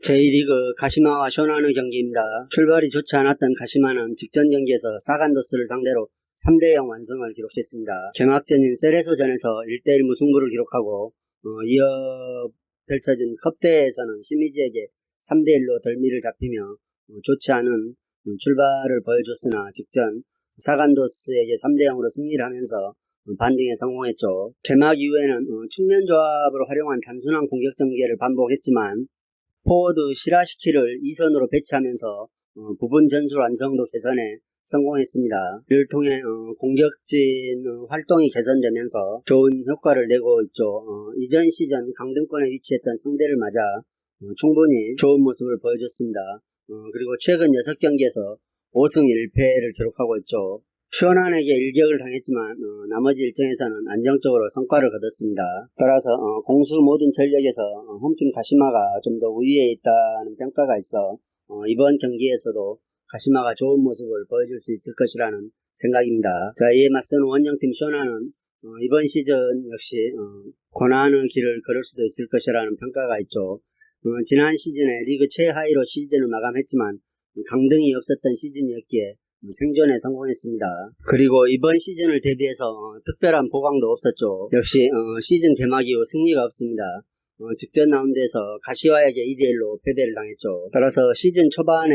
제1리그 가시마와 쇼나누 경기입니다. 출발이 좋지 않았던 가시마는 직전 경기에서 사간도스를 상대로 3대0 완승을 기록했습니다. 개막전인 세레소전에서 1대1 무승부를 기록하고 이어 펼쳐진 컵대회에서는 시미즈에게 3대1로 덜미를 잡히며 좋지 않은 출발을 보여줬으나 직전 사간도스에게 3대0으로 승리를 하면서 반등에 성공했죠. 개막 이후에는 측면 조합을 활용한 단순한 공격 전개를 반복했지만 포워드 시라시키를 2선으로 배치하면서 부분 전술 완성도 개선에 성공했습니다. 이를 통해 공격진 활동이 개선되면서 좋은 효과를 내고 있죠. 이전 시즌 강등권에 위치했던 상대를 맞아 충분히 좋은 모습을 보여줬습니다. 그리고 최근 6경기에서 5승 1패를 기록하고 있죠. 쇼난에게 일격을 당했지만 나머지 일정에서는 안정적으로 성과를 거뒀습니다. 따라서 공수 모든 전력에서 홈팀 가시마가 좀 더 우위에 있다는 평가가 있어 이번 경기에서도 가시마가 좋은 모습을 보여줄 수 있을 것이라는 생각입니다. 자, 이에 맞서는 원정팀 쇼난은 이번 시즌 역시 고난의 길을 걸을 수도 있을 것이라는 평가가 있죠. 지난 시즌에 리그 최하위로 시즌을 마감했지만 강등이 없었던 시즌이었기에 생존에 성공했습니다. 그리고 이번 시즌을 대비해서 특별한 보강도 없었죠. 역시 시즌 개막 이후 승리가 없습니다. 직전 라운드에서 가시와에게 2대1로 패배를 당했죠. 따라서 시즌 초반에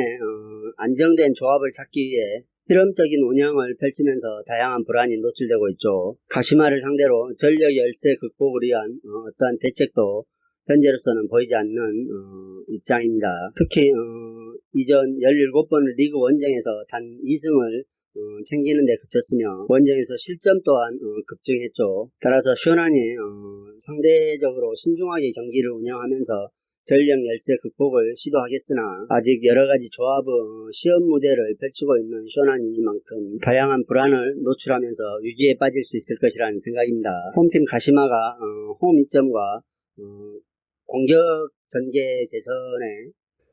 안정된 조합을 찾기 위해 실험적인 운영을 펼치면서 다양한 불안이 노출되고 있죠. 가시마를 상대로 전력 열세 극복을 위한 어떠한 대책도 현재로서는 보이지 않는 입장입니다. 특히 이전 17번을 리그 원정에서 단 2승을 챙기는 데 그쳤으며 원정에서 실점 또한 급증했죠. 따라서 쇼난이 상대적으로 신중하게 경기를 운영하면서 전력 열세 극복을 시도하겠으나 아직 여러가지 조합의 시험 무대를 펼치고 있는 쇼난이니만큼 다양한 불안을 노출하면서 위기에 빠질 수 있을 것이라는 생각입니다. 홈팀 가시마가 홈 이점과 공격 전개 개선에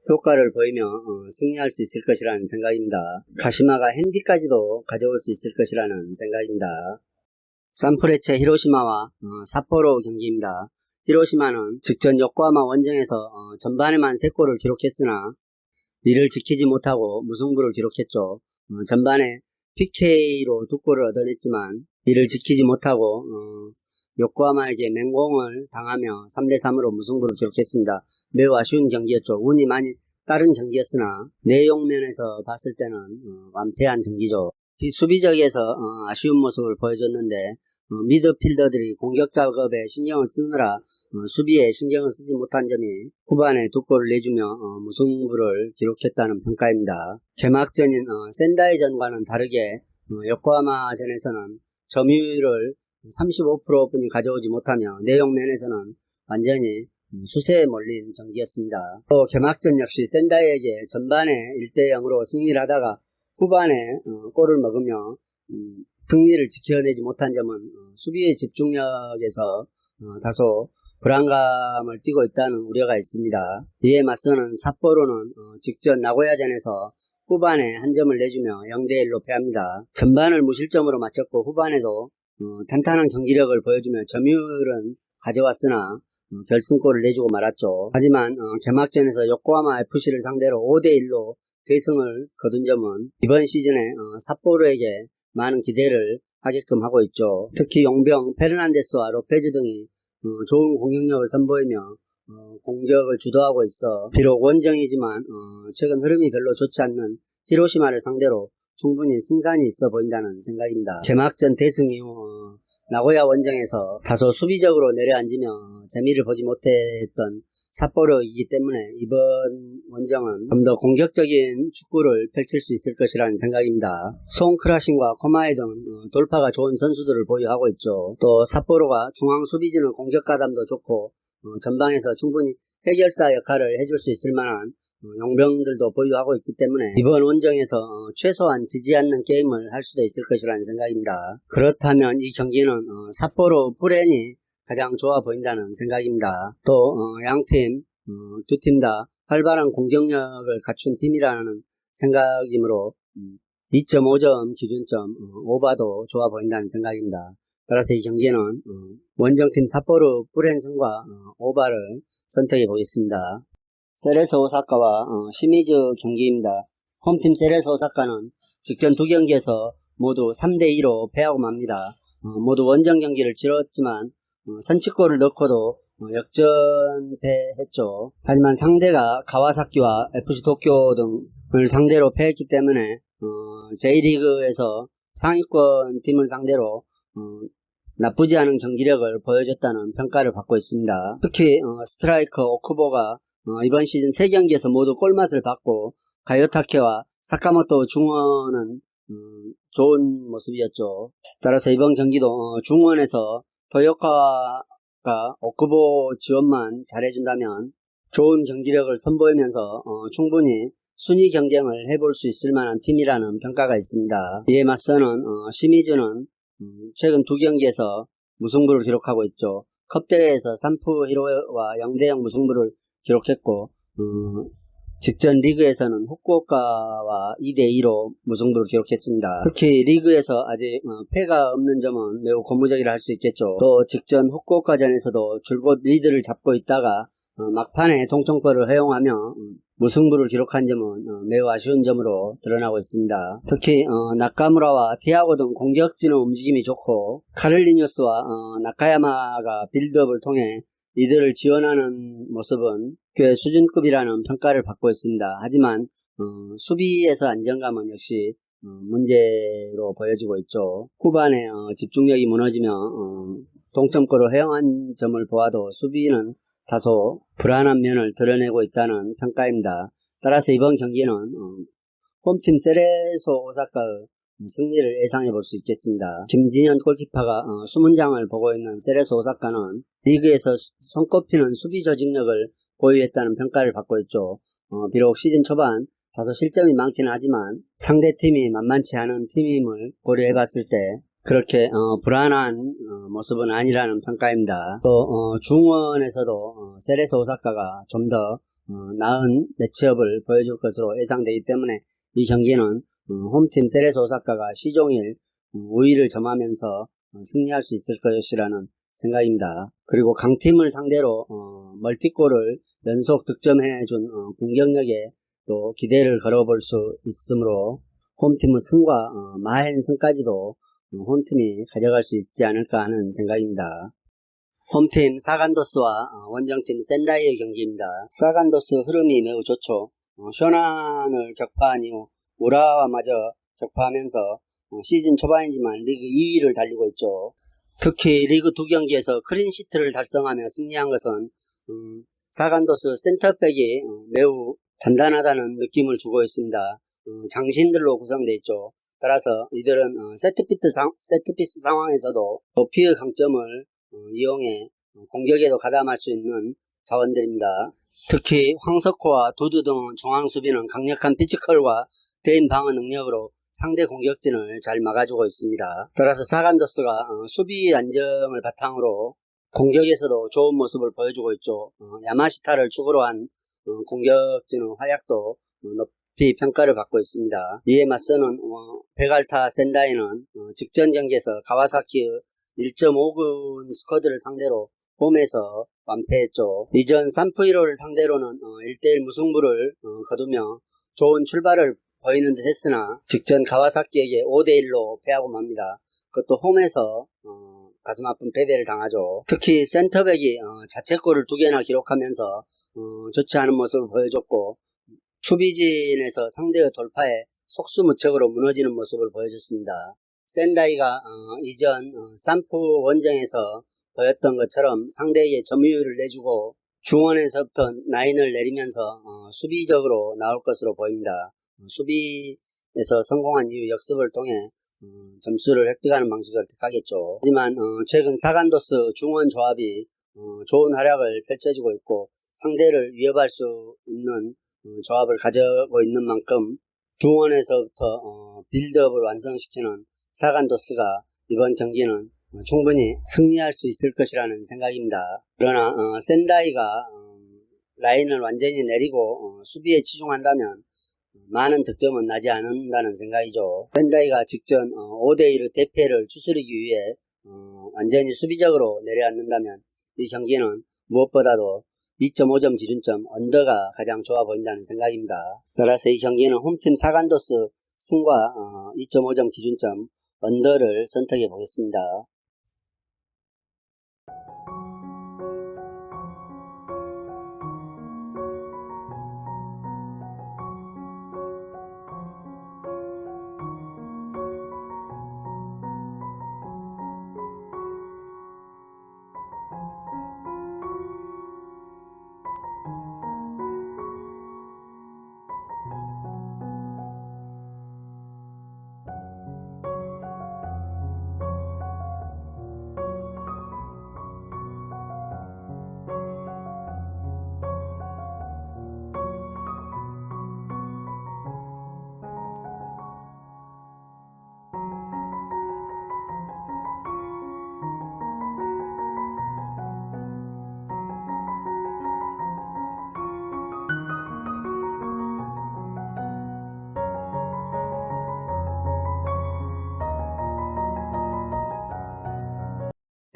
효과를 보이며 승리할 수 있을 것이라는 생각입니다. 가시마가 핸디까지도 가져올 수 있을 것이라는 생각입니다. 산프레체 히로시마와 삿포로 경기입니다. 히로시마는 직전 요코하마 원정에서 전반에만 3골을 기록했으나 이를 지키지 못하고 무승부를 기록했죠. 전반에 PK로 2골을 얻어냈지만 이를 지키지 못하고 요코하마에게 맹공을 당하며 3대3으로 무승부를 기록했습니다. 매우 아쉬운 경기였죠. 운이 많이 따른 경기였으나 내용 면에서 봤을 때는 완패한 경기죠. 수비적에서 아쉬운 모습을 보여줬는데 미드필더들이 공격 작업에 신경을 쓰느라 수비에 신경을 쓰지 못한 점이 후반에 2골을 내주며 무승부를 기록했다는 평가입니다. 개막전인 센다이전과는 다르게 요코하마전에서는 점유율을 35%뿐이 가져오지 못하며 내용 면에서는 완전히 수세에 몰린 경기였습니다. 또 개막전 역시 센다이에게 전반에 1대0으로 승리를 하다가 후반에 골을 먹으며 승리를 지켜내지 못한 점은 수비의 집중력에서 다소 불안감을 띠고 있다는 우려가 있습니다. 이에 맞서는 삿포로는 직전 나고야전에서 후반에 한 점을 내주며 0대1로 패합니다. 전반을 무실점으로 마쳤고 후반에도 탄탄한 경기력을 보여주며 점유율은 가져왔으나 결승골을 내주고 말았죠. 하지만 개막전에서 요코하마 FC를 상대로 5대1로 대승을 거둔 점은 이번 시즌에 삿포로에게 많은 기대를 하게끔 하고 있죠. 특히 용병 페르난데스와 로페즈 등이 좋은 공격력을 선보이며 공격을 주도하고 있어 비록 원정이지만 최근 흐름이 별로 좋지 않는 히로시마를 상대로 충분히 승산이 있어 보인다는 생각입니다. 개막전 대승 이후 나고야 원정에서 다소 수비적으로 내려앉으며 재미를 보지 못했던 삿포로이기 때문에 이번 원정은 좀 더 공격적인 축구를 펼칠 수 있을 것이라는 생각입니다. 송크라신과 코마에 등 돌파가 좋은 선수들을 보유하고 있죠. 또 삿포로가 중앙 수비진의 공격 가담도 좋고 전방에서 충분히 해결사 역할을 해줄 수 있을 만한 용병들도 보유하고 있기 때문에 이번 원정에서 최소한 지지 않는 게임을 할 수도 있을 것이라는 생각입니다. 그렇다면 이 경기는 삿포로 브랜이 가장 좋아 보인다는 생각입니다. 또 양팀 두 팀 다 활발한 공격력을 갖춘 팀이라는 생각이므로 2.5점 기준점 오바도 좋아 보인다는 생각입니다. 따라서 이 경기는 원정팀 삿포로 브랜 승과 오바를 선택해 보겠습니다. 세레소 오사카와 시미즈 경기입니다. 홈팀 세레소 오사카는 직전 두 경기에서 모두 3대2로 패하고 맙니다. 모두 원정 경기를 치렀지만 선취골을 넣고도 역전패했죠. 하지만 상대가 가와사키와 FC 도쿄 등을 상대로 패했기 때문에 J리그에서 상위권 팀을 상대로 나쁘지 않은 경기력을 보여줬다는 평가를 받고 있습니다. 특히 스트라이커 오쿠보가 이번 시즌 3경기에서 모두 골맛을 받고 가요타케와 사카모토 중원은 좋은 모습이었죠. 따라서 이번 경기도 중원에서 토요카가 오쿠보 지원만 잘해준다면 좋은 경기력을 선보이면서 충분히 순위 경쟁을 해볼 수 있을 만한 팀이라는 평가가 있습니다. 이에 맞서는 시미즈는 최근 두 경기에서 무승부를 기록하고 있죠. 컵대회에서 산프 히로와 0대0 무승부를 기록했고 직전 리그에서는 후쿠오카와 2대2로 무승부를 기록했습니다. 특히 리그에서 아직 패가 없는 점은 매우 고무적이라 할 수 있겠죠. 또 직전 후쿠오카전에서도 줄곧 리드를 잡고 있다가 막판에 동점골을 허용하며 무승부를 기록한 점은 매우 아쉬운 점으로 드러나고 있습니다. 특히 나카무라와 티아고 등 공격진의 움직임이 좋고 카를리뉴스와 나카야마가 빌드업을 통해 이들을 지원하는 모습은 꽤 수준급이라는 평가를 받고 있습니다. 하지만 수비에서 안정감은 역시 문제로 보여지고 있죠. 후반에 집중력이 무너지며 동점골을 허용한 점을 보아도 수비는 다소 불안한 면을 드러내고 있다는 평가입니다. 따라서 이번 경기는 홈팀 세레소 오사카의 승리를 예상해 볼 수 있겠습니다. 김진현 골키퍼가 수문장을 보고 있는 세레소 오사카는 리그에서 손꼽히는 수비 조직력을 보유했다는 평가를 받고 있죠. 비록 시즌 초반 다소 실점이 많기는 하지만 상대팀이 만만치 않은 팀임을 고려해 봤을 때 그렇게 불안한 모습은 아니라는 평가입니다. 또 중원에서도 세레소 오사카가 좀 더 나은 매치업을 보여줄 것으로 예상되기 때문에 이 경기는 홈팀 세레소 오사카가 시종일 우위를 점하면서 승리할 수 있을 것이라는 생각입니다. 그리고 강팀을 상대로 멀티골을 연속 득점해준 공격력에 또 기대를 걸어볼 수 있으므로 홈팀의 승과 마행 승까지도 홈팀이 가져갈 수 있지 않을까 하는 생각입니다. 홈팀 사간도스와 원정팀 센다이의 경기입니다. 사간도스 흐름이 매우 좋죠. 쇼난을 격파한 이후 우라와마저 격파하면서 시즌 초반이지만 리그 2위를 달리고 있죠. 특히 리그 두 경기에서 클린시트를 달성하며 승리한 것은 사간도스 센터백이 매우 단단하다는 느낌을 주고 있습니다. 장신들로 구성되어 있죠. 따라서 이들은 세트피스 상황에서도 높이의 강점을 이용해 공격에도 가담할 수 있는 자원들입니다. 특히 황석호와 두두 등 중앙수비는 강력한 피지컬과 대인 방어 능력으로 상대 공격진을 잘 막아주고 있습니다. 따라서 사간도스가 수비 안정을 바탕으로 공격에서도 좋은 모습을 보여주고 있죠. 야마시타를 축으로 한 공격진의 활약도 높이 평가를 받고 있습니다. 이에 맞서는 베갈타 센다이는 직전 경기에서 가와사키의 1.5군 스쿼드를 상대로 홈에서 완패했죠. 이전 산프이로를 상대로는 1대1 무승부를 거두며 좋은 출발을 보이는 듯 했으나 직전 가와사키에게 5대1로 패하고 맙니다. 그것도 홈에서 가슴 아픈 패배를 당하죠. 특히 센터백이 자책골을 2개나 기록하면서 좋지 않은 모습을 보여줬고 수비진에서 상대의 돌파에 속수무책으로 무너지는 모습을 보여줬습니다. 센다이가 이전 산프 원정에서 보였던 것처럼 상대에게 점유율을 내주고 중원에서부터 라인을 내리면서 수비적으로 나올 것으로 보입니다. 수비에서 성공한 이후 역습을 통해 점수를 획득하는 방식을 택하겠죠. 하지만 최근 사간도스 중원 조합이 좋은 활약을 펼쳐지고 있고 상대를 위협할 수 있는 조합을 가지고 있는 만큼 중원에서부터 빌드업을 완성시키는 사간도스가 이번 경기는 충분히 승리할 수 있을 것이라는 생각입니다. 그러나 센다이가 라인을 완전히 내리고 수비에 치중한다면 많은 득점은 나지 않는다는 생각이죠. 센다이가 직전 5대1의 대패를 추스르기 위해 완전히 수비적으로 내려앉는다면 이 경기는 무엇보다도 2.5점 기준점 언더가 가장 좋아 보인다는 생각입니다. 따라서 이 경기는 홈팀 사간도스 승과 2.5점 기준점 언더를 선택해 보겠습니다.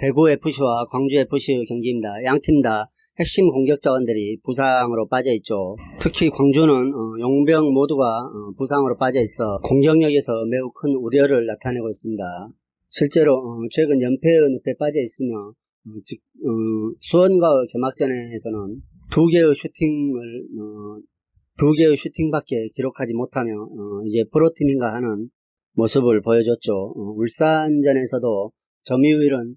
대구FC와 광주FC의 경기입니다. 양팀 다 핵심 공격 자원들이 부상으로 빠져있죠. 특히 광주는 용병 모두가 부상으로 빠져있어 공격력에서 매우 큰 우려를 나타내고 있습니다. 실제로 최근 연패의 늪에 빠져있으며 수원과의 개막전에서는 두 개의 슈팅밖에 기록하지 못하며 이게 프로팀인가 하는 모습을 보여줬죠. 울산전에서도 점유율은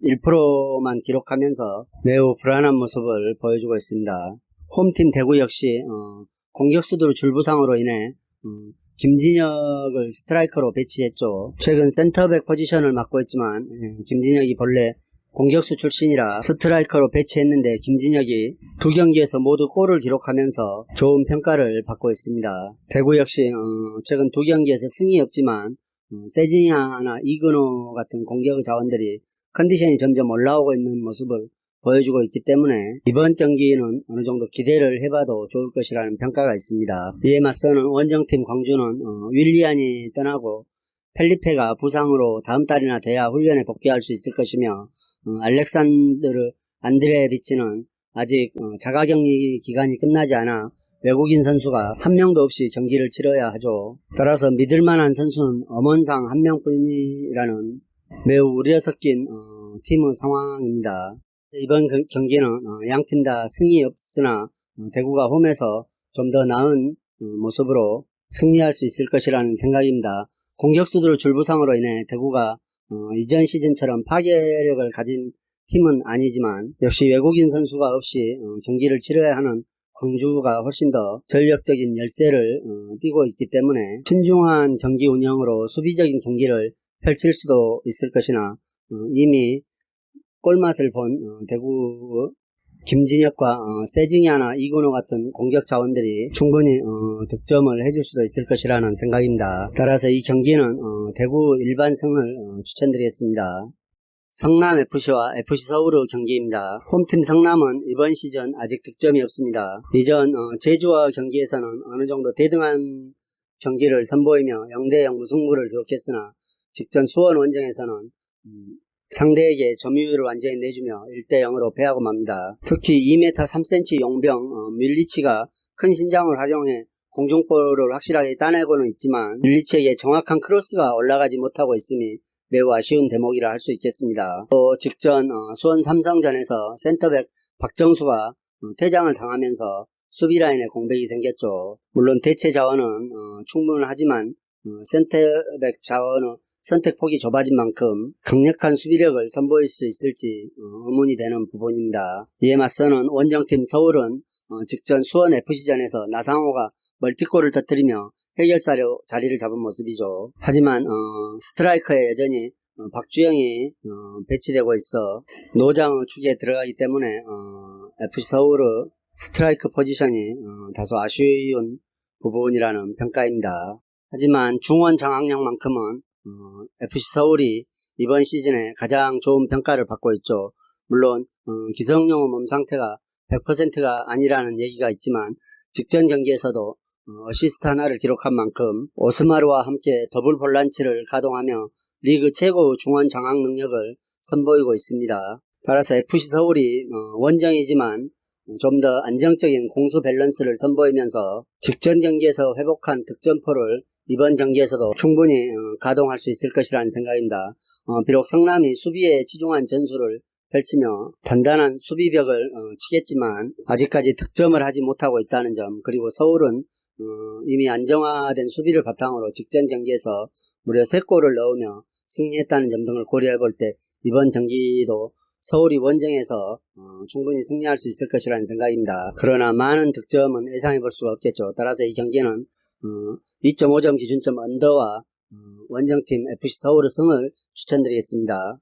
31%만 기록하면서 매우 불안한 모습을 보여주고 있습니다. 홈팀 대구 역시 공격수들 줄부상으로 인해 김진혁을 스트라이커로 배치했죠. 최근 센터백 포지션을 맡고 있지만 김진혁이 본래 공격수 출신이라 스트라이커로 배치했는데 김진혁이 두 경기에서 모두 골을 기록하면서 좋은 평가를 받고 있습니다. 대구 역시 최근 두 경기에서 승이 없지만 세징야나 이근호 같은 공격 자원들이 컨디션이 점점 올라오고 있는 모습을 보여주고 있기 때문에 이번 경기는 어느 정도 기대를 해봐도 좋을 것이라는 평가가 있습니다. 이에 맞서는 원정팀 광주는 윌리안이 떠나고 펠리페가 부상으로 다음 달이나 돼야 훈련에 복귀할 수 있을 것이며 알렉산드르 안드레비치는 아직 자가격리 기간이 끝나지 않아 외국인 선수가 한 명도 없이 경기를 치러야 하죠. 따라서 믿을만한 선수는 엄원상 한 명뿐이라는 매우 우려 섞인 팀의 상황입니다. 이번 경기는 양팀 다 승이 없으나 대구가 홈에서 좀 더 나은 모습으로 승리할 수 있을 것이라는 생각입니다. 공격수들 줄부상으로 인해 대구가 이전 시즌처럼 파괴력을 가진 팀은 아니지만 역시 외국인 선수가 없이 경기를 치러야 하는 광주가 훨씬 더 전력적인 열세를 띠고 있기 때문에 신중한 경기 운영으로 수비적인 경기를 펼칠 수도 있을 것이나 이미 골맛을 본 대구 김진혁과 세징야나 이근호 같은 공격 자원들이 충분히 득점을 해줄 수도 있을 것이라는 생각입니다. 따라서 이 경기는 대구 일반승을 추천드리겠습니다. 성남FC와 FC서울의 경기입니다. 홈팀 성남은 이번 시즌 아직 득점이 없습니다. 이전 제주와 경기에서는 어느 정도 대등한 경기를 선보이며 0대0 무승부를 기록했으나 직전 수원 원정에서는 상대에게 점유율을 완전히 내주며 1대0으로 패하고 맙니다. 특히 2m 3cm 용병 밀리치가 큰 신장을 활용해 공중볼을 확실하게 따내고는 있지만 밀리치에게 정확한 크로스가 올라가지 못하고 있음이 매우 아쉬운 대목이라 할 수 있겠습니다. 또 직전 수원 삼성전에서 센터백 박정수가 퇴장을 당하면서 수비라인에 공백이 생겼죠. 물론 대체 자원은 충분하지만 센터백 자원의 선택폭이 좁아진 만큼 강력한 수비력을 선보일 수 있을지 의문이 되는 부분입니다. 이에 맞서는 원정팀 서울은 직전 수원 FC전에서 나상호가 멀티골을 터뜨리며 해결사로 자리를 잡은 모습이죠. 하지만 스트라이커에 여전히 박주영이 배치되고 있어 노장의 축에 들어가기 때문에 FC서울의 스트라이크 포지션이 다소 아쉬운 부분이라는 평가입니다. 하지만 중원 장악력만큼은 FC서울이 이번 시즌에 가장 좋은 평가를 받고 있죠. 물론 기성용의 몸 상태가 100%가 아니라는 얘기가 있지만 직전 경기에서도 어시스트 하나를 기록한 만큼 오스마르와 함께 더블 볼란치를 가동하며 리그 최고 중원 장악 능력을 선보이고 있습니다. 따라서 FC서울이 원정이지만 좀 더 안정적인 공수 밸런스를 선보이면서 직전 경기에서 회복한 득점포를 이번 경기에서도 충분히 가동할 수 있을 것이라는 생각입니다. 비록 성남이 수비에 치중한 전술을 펼치며 단단한 수비벽을 치겠지만 아직까지 득점을 하지 못하고 있다는 점, 그리고 서울은 이미 안정화된 수비를 바탕으로 직전 경기에서 무려 3골을 넣으며 승리했다는 점 등을 고려해 볼 때 이번 경기도 서울이 원정에서 충분히 승리할 수 있을 것이라는 생각입니다. 그러나 많은 득점은 예상해 볼 수가 없겠죠. 따라서 이 경기는 2.5점 기준점 언더와 원정팀 FC 서울의 승을 추천드리겠습니다.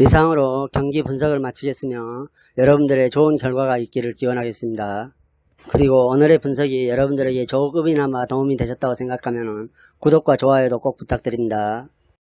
이상으로 경기 분석을 마치겠으며 여러분들의 좋은 결과가 있기를 기원하겠습니다. 그리고 오늘의 분석이 여러분들에게 조금이나마 도움이 되셨다고 생각하면 구독과 좋아요도 꼭 부탁드립니다.